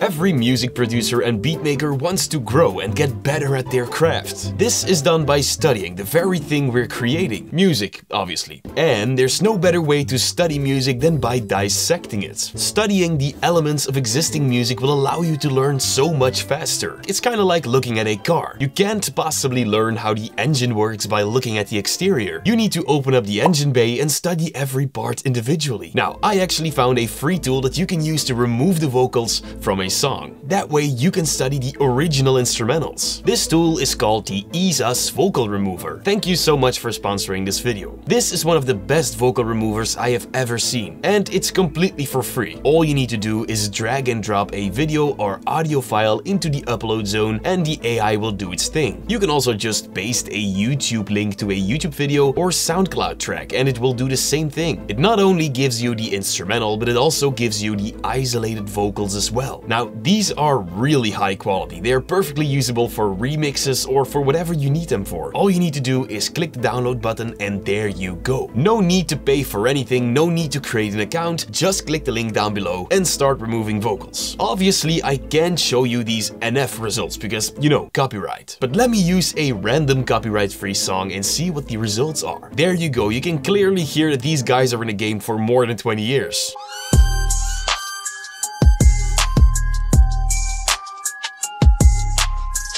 Every music producer and beatmaker wants to grow and get better at their craft. This is done by studying the very thing we're creating, music, obviously. And there's no better way to study music than by dissecting it. Studying the elements of existing music will allow you to learn so much faster. It's kind of like looking at a car. You can't possibly learn how the engine works by looking at the exterior. You need to open up the engine bay and study every part individually. Now, I actually found a free tool that you can use to remove the vocals from a song. That way you can study the original instrumentals. This tool is called the Ease Us Vocal Remover. Thank you so much for sponsoring this video. This is one of the best vocal removers I have ever seen, and it's completely for free. All you need to do is drag and drop a video or audio file into the upload zone and the AI will do its thing. You can also just paste a YouTube link to a YouTube video or SoundCloud track and it will do the same thing. It not only gives you the instrumental, but it also gives you the isolated vocals as well. Now, these are really high quality. They are perfectly usable for remixes or for whatever you need them for. All you need to do is click the download button and there you go. No need to pay for anything, no need to create an account, just click the link down below and start removing vocals. Obviously, I can't show you these NF results because, you know, copyright. But let me use a random copyright-free song and see what the results are. There you go, you can clearly hear that these guys are in the game for more than 20 years.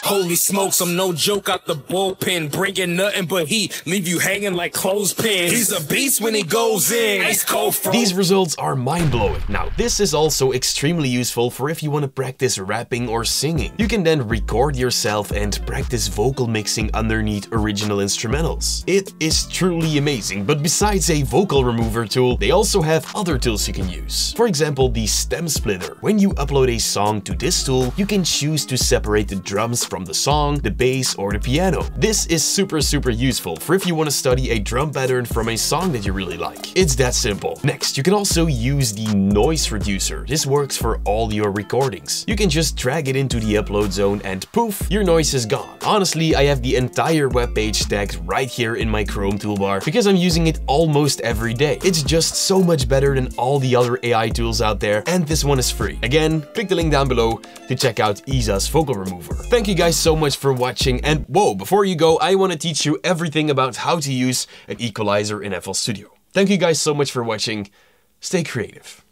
Holy smokes, I'm no joke out the bullpen, bringing nothing but heat, leave you hanging like clothespins. He's a beast when he goes in, ice cold fro. These results are mind-blowing. Now, this is also extremely useful for if you want to practice rapping or singing. You can then record yourself and practice vocal mixing underneath original instrumentals. It is truly amazing, but besides a vocal remover tool, they also have other tools you can use. For example, the stem splitter. When you upload a song to this tool, you can choose to separate the drums from the song, the bass, or the piano. This is super useful for if you want to study a drum pattern from a song that you really like. It's that simple. Next, you can also use the noise reducer. This works for all your recordings. You can just drag it into the upload zone and poof, your noise is gone. Honestly, I have the entire web page tagged right here in my Chrome toolbar because I'm using it almost every day. It's just so much better than all the other AI tools out there, and this one is free. Again, click the link down below to check out Ease Us Vocal Remover. Thank you guys so much for watching, and whoa, before you go, I want to teach you everything about how to use an equalizer in FL Studio. Thank you guys so much for watching. Stay creative.